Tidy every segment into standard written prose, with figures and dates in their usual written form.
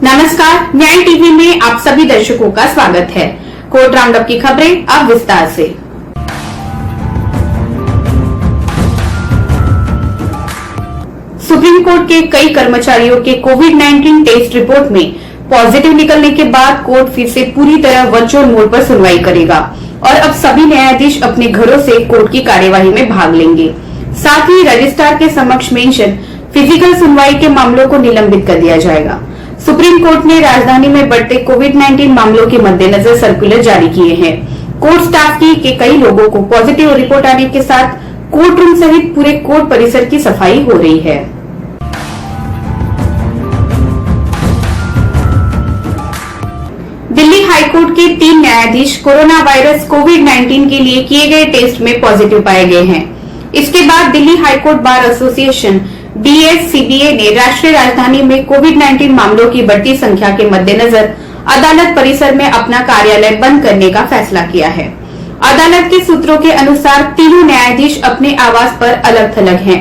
नमस्कार, न्याय टीवी में आप सभी दर्शकों का स्वागत है। कोर्ट राउंडअप की खबरें अब विस्तार से। सुप्रीम कोर्ट के कई कर्मचारियों के कोविड-19 टेस्ट रिपोर्ट में पॉजिटिव निकलने के बाद कोर्ट फिर से पूरी तरह वर्चुअल मोड पर सुनवाई करेगा और अब सभी न्यायाधीश अपने घरों से कोर्ट की कार्यवाही में भाग लेंगे। साथ ही रजिस्ट्रार के समक्ष मेंशन फिजिकल सुनवाई के मामलों को निलंबित कर दिया जाएगा। सुप्रीम कोर्ट ने राजधानी में बढ़ते कोविड-19 मामलों के मद्देनजर सर्कुलर जारी किए हैं। कोर्ट स्टाफ के कई लोगों को पॉजिटिव रिपोर्ट आने के साथ कोर्ट रूम सहित पूरे कोर्ट परिसर की सफाई हो रही है। दिल्ली हाईकोर्ट के 3 न्यायाधीश कोरोना वायरस कोविड-19 के लिए किए गए टेस्ट में पॉजिटिव पाए गए हैं। इसके बाद Delhi high court bar association DSCBA ने राष्ट्रीय राजधानी में कोविड-19 मामलों की बढ़ती संख्या के मद्देनजर अदालत परिसर में अपना कार्यालय बंद करने का फैसला किया है। अदालत के सूत्रों के अनुसार तीनों न्यायाधीश अपने आवास पर अलग-थलग हैं,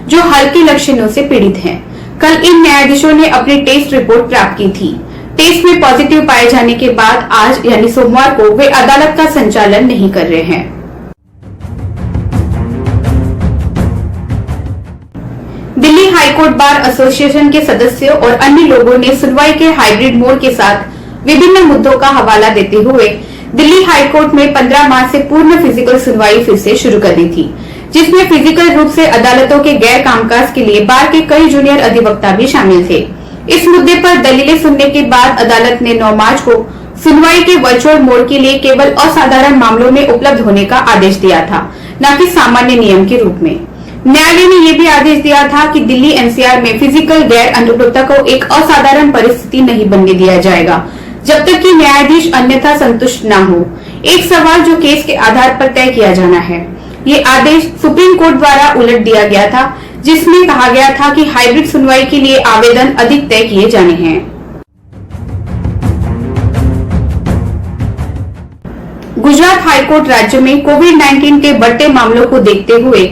जो हल्के लक्षणों से पीड़ित हैं। कल इन न्यायाधीशों ने अपनी टेस्ट रिपोर्ट प्राप्त की थी। टेस्ट में पॉजिटिव पाए जाने के बाद आज यानी सोमवार को वे अदालत का संचालन नहीं कर रहे हैं। दिल्ली हाईकोर्ट बार एसोसिएशन के सदस्यों और अन्य लोगों ने सुनवाई के हाइब्रिड मोड के साथ विभिन्न मुद्दों का हवाला देते हुए दिल्ली हाईकोर्ट में 15 मार्च से पूर्ण फिजिकल सुनवाई फिर से शुरू कर दी थी, जिसमें फिजिकल रूप से अदालतों के गैर कामकाज के लिए बार के कई जूनियर अधिवक्ता भी शामिल थे। इस मुद्दे पर दलीलें सुनने के बाद अदालत ने 9 मार्च को सुनवाई के वर्चुअल मोड के लिए केवल असाधारण मामलों में उपलब्ध होने का आदेश दिया था, न कि सामान्य नियम के रूप में। न्यायालय ने यह भी आदेश दिया था कि दिल्ली NCR में फिजिकल गैर अनुपलब्धता को एक असाधारण परिस्थिति नहीं बनने दिया जाएगा, जब तक कि न्यायाधीश अन्यथा संतुष्ट न हो। एक सवाल जो केस के आधार पर तय किया जाना है। ये आदेश सुप्रीम कोर्ट द्वारा उलट दिया गया था, जिसमें कहा गया था कि हाइब्रिड सुनवाई के लिए आवेदन अधिक तय किए जाने हैं। गुजरात हाईकोर्ट राज्य में कोविड-19 के बढ़ते मामलों को देखते हुए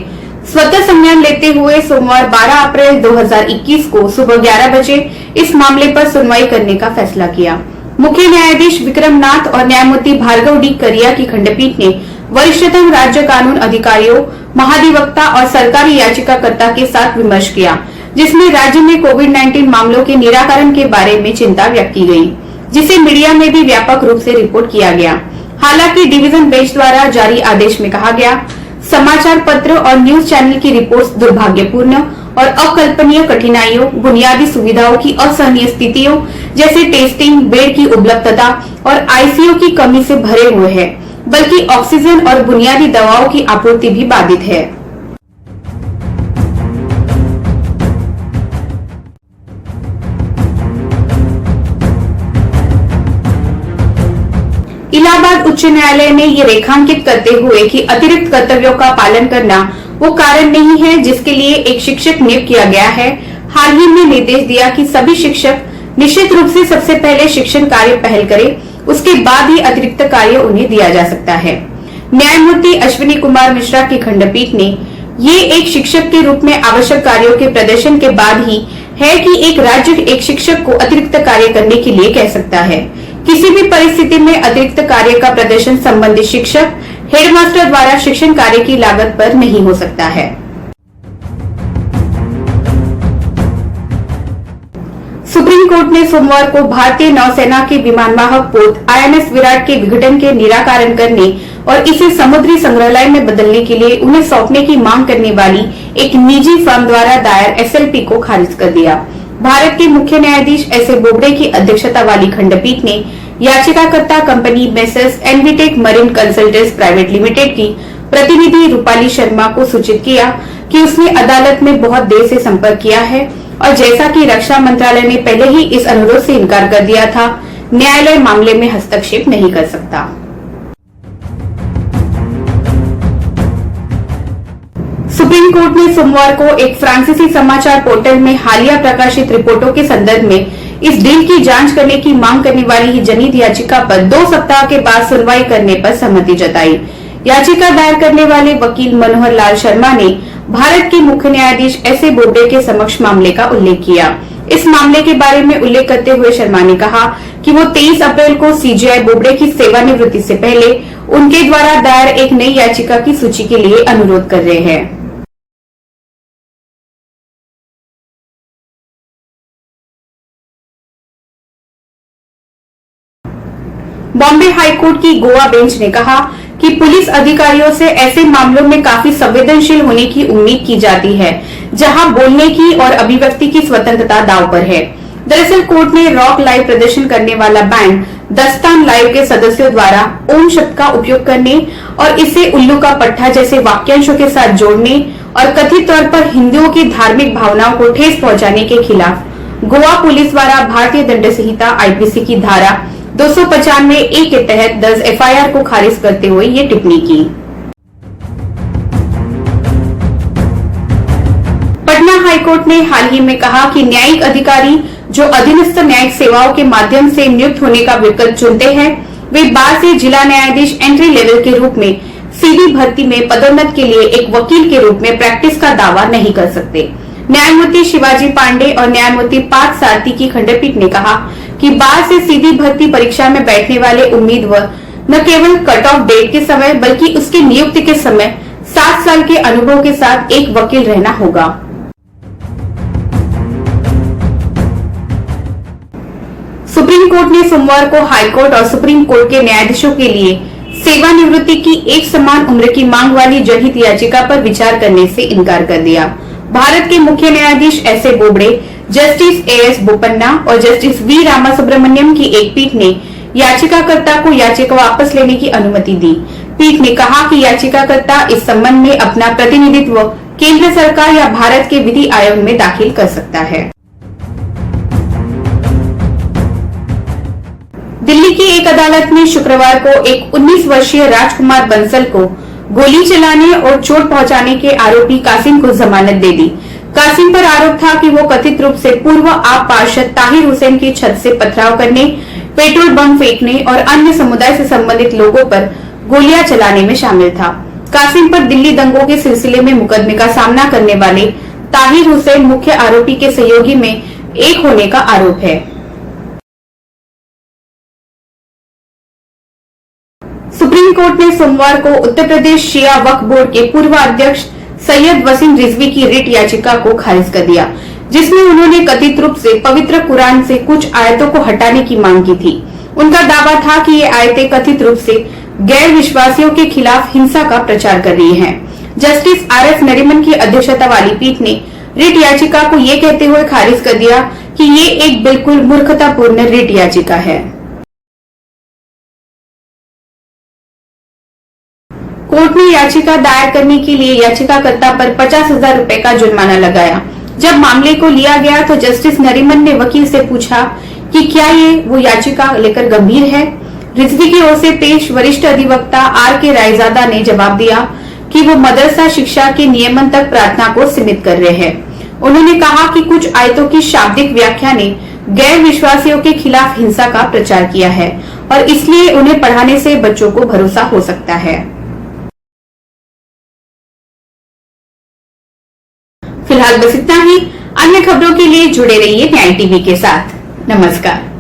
स्वतः संज्ञान लेते हुए सोमवार 12 अप्रैल 2021 को सुबह 11 बजे इस मामले पर सुनवाई करने का फैसला किया। मुख्य न्यायाधीश विक्रम नाथ और न्यायमूर्ति भार्गव डी करिया की खंडपीठ ने वरिष्ठतम राज्य कानून अधिकारियों, महाधिवक्ता और सरकारी याचिकाकर्ता के साथ विमर्श किया, जिसमें राज्य में कोविड-19 मामलों के निराकरण के बारे में चिंता व्यक्त की गई, जिसे मीडिया में भी व्यापक रूप से रिपोर्ट किया गया। हालांकि डिवीजन बेंच द्वारा जारी आदेश में कहा गया, समाचार पत्र और न्यूज चैनल की रिपोर्ट्स दुर्भाग्यपूर्ण और अकल्पनीय कठिनाइयों, बुनियादी सुविधाओं की असहनीय स्थितियों जैसे टेस्टिंग, बेड की उपलब्धता और ICU की कमी से भरे हुए हैं, बल्कि ऑक्सीजन और बुनियादी दवाओं की आपूर्ति भी बाधित है। इलाहाबाद उच्च न्यायालय ने ये रेखांकित करते हुए कि अतिरिक्त कर्तव्यों का पालन करना वो कारण नहीं है जिसके लिए एक शिक्षक नियुक्त किया गया है। हाल ही में निर्देश दिया कि सभी शिक्षक निश्चित रूप से सबसे पहले शिक्षण कार्य पहल करें, उसके बाद ही अतिरिक्त कार्य उन्हें दिया जा सकता है। न्यायमूर्ति अश्विनी कुमार मिश्रा की खंडपीठ ने ये एक शिक्षक के रूप में आवश्यक कार्यों के प्रदर्शन के बाद ही है कि एक राज्य एक शिक्षक को अतिरिक्त कार्य करने के लिए कह सकता है। किसी भी परिस्थिति में अतिरिक्त कार्य का प्रदर्शन संबंधित शिक्षक, हेडमास्टर द्वारा शिक्षण कार्य की लागत पर नहीं हो सकता है। सुप्रीम कोर्ट ने सोमवार को भारतीय नौसेना के विमानवाहक पोत INS विराट के विघटन के निराकरण करने और इसे समुद्री संग्रहालय में बदलने के लिए उन्हें सौंपने की मांग करने वाली एक निजी फर्म द्वारा दायर SLP को खारिज कर दिया। भारत के मुख्य न्यायाधीश S.A. बोबडे की अध्यक्षता वाली खंडपीठ ने याचिकाकर्ता company Messrs Envitech Marine Consultants Private Limited की प्रतिनिधि रूपाली शर्मा को सूचित किया कि उसने अदालत में बहुत देर से संपर्क किया है और जैसा कि रक्षा मंत्रालय ने पहले ही इस अनुरोध से इनकार कर दिया था, न्यायालय मामले में हस्तक्षेप नहीं कर सकता। सुप्रीम कोर्ट ने सोमवार को एक फ्रांसीसी समाचार पोर्टल में हालिया प्रकाशित रिपोर्टों के संदर्भ में इस डील की जांच करने की मांग करने वाली जनहित याचिका पर 2 सप्ताह के बाद सुनवाई करने पर सहमति जताई। याचिका दायर करने वाले वकील मनोहर लाल शर्मा ने भारत के मुख्य न्यायाधीश S.A. बोबडे के समक्ष मामले का उल्लेख किया। इस मामले के बारे में उल्लेख करते हुए शर्मा ने कहा कि वो 23 अप्रैल को सीजेआई बोबड़े की सेवानिवृत्ति से पहले उनके द्वारा दायर एक नई याचिका की सूची के लिए अनुरोध कर रहे हैं। बॉम्बे हाईकोर्ट की गोवा बेंच ने कहा कि पुलिस अधिकारियों से ऐसे मामलों में काफी संवेदनशील होने की उम्मीद की जाती है जहां बोलने की और अभिव्यक्ति की स्वतंत्रता दांव पर है। दरअसल कोर्ट ने रॉक लाइव प्रदर्शन करने वाला बैंड दस्तान लाइव के सदस्यों द्वारा ओम शब्द का उपयोग करने और इसे उल्लू का पट्टा जैसे वाक्यांशों के साथ जोड़ने और कथित तौर पर हिंदुओं की धार्मिक भावनाओं को ठेस पहुंचाने के खिलाफ गोवा पुलिस द्वारा भारतीय दंड संहिता आईपीसी की धारा 295A के तहत दर्ज एफआईआर को खारिज करते हुए ये टिप्पणी की। पटना हाईकोर्ट ने हाल ही में कहा कि न्यायिक अधिकारी जो अधीनस्थ न्यायिक सेवाओं के माध्यम से नियुक्त होने का विकल्प चुनते हैं, वे बाद से जिला न्यायाधीश एंट्री लेवल के रूप में सीधी भर्ती में पदोन्नत के लिए एक वकील के रूप में प्रैक्टिस का दावा नहीं कर सकते। न्यायमूर्ति शिवाजी पांडे और न्यायमूर्ति पार्थ सारथी की खंडपीठ ने कहा कि बाद से सीधी भर्ती परीक्षा में बैठने वाले उम्मीदवार न केवल कट ऑफ डेट के समय बल्कि उसकी नियुक्ति के समय 7 साल के अनुभव के साथ एक वकील रहना होगा। सुप्रीम कोर्ट ने सोमवार को हाईकोर्ट और सुप्रीम कोर्ट के न्यायाधीशों के लिए सेवानिवृत्ति की एक समान उम्र की मांग वाली जनहित याचिका पर विचार करने से इनकार कर दिया। भारत के मुख्य न्यायाधीश S A Bobde, justice as Bopanna और जस्टिस वी रामासुब्रमण्यम की एक पीठ ने याचिकाकर्ता को याचिका वापस लेने की अनुमति दी। पीठ ने कहा कि याचिकाकर्ता इस संबंध में अपना प्रतिनिधित्व केंद्र सरकार या भारत के विधि आयोग में दाखिल कर सकता है। दिल्ली की एक अदालत ने शुक्रवार को एक 19 वर्षीय राजकुमार बंसल को गोली चलाने और चोट पहुंचाने के आरोपी कासिम को जमानत दे दी। कासिम पर आरोप था कि वो कथित रूप से पूर्व आप पार्षद ताहिर हुसैन की छत से पथराव करने, पेट्रोल बम फेंकने और अन्य समुदाय से संबंधित लोगों पर गोलियां चलाने में शामिल था। कासिम पर दिल्ली दंगों के सिलसिले में मुकदमे का सामना करने वाले ताहिर हुसैन मुख्य आरोपी के सहयोगी में एक होने का आरोप है। सुप्रीम कोर्ट ने सोमवार को उत्तर प्रदेश शिया वक्फ बोर्ड के पूर्व अध्यक्ष सैयद वसीम रिजवी की रिट याचिका को खारिज कर दिया, जिसमें उन्होंने कथित रूप से पवित्र कुरान से कुछ आयतों को हटाने की मांग की थी। उनका दावा था कि ये आयतें कथित रूप से गैर विश्वासियों के खिलाफ हिंसा का प्रचार कर रही हैं। जस्टिस RF नरीमन की अध्यक्षता वाली पीठ ने रिट याचिका को ये कहते हुए खारिज कर दिया कि ये एक बिल्कुल मूर्खतापूर्ण रिट याचिका है। कोर्ट ने याचिका दायर करने के लिए याचिकाकर्ता पर 50,000 रुपए का जुर्माना लगाया। जब मामले को लिया गया तो जस्टिस नरीमन ने वकील से पूछा कि क्या ये वो याचिका लेकर गंभीर है। रिजवी की ओर से पेश वरिष्ठ अधिवक्ता RK रायजादा ने जवाब दिया कि वो मदरसा शिक्षा के नियमन तक प्रार्थना को सीमित कर रहे हैं। उन्होंने कहा कि कुछ आयतों की शाब्दिक व्याख्या ने गैर विश्वासियों के खिलाफ हिंसा का प्रचार किया है और इसलिए उन्हें पढ़ाने से बच्चों को भरोसा हो सकता है। फिलहाल बस इतना ही। अन्य खबरों के लिए जुड़े रहिए न्याय टीवी के साथ। नमस्कार।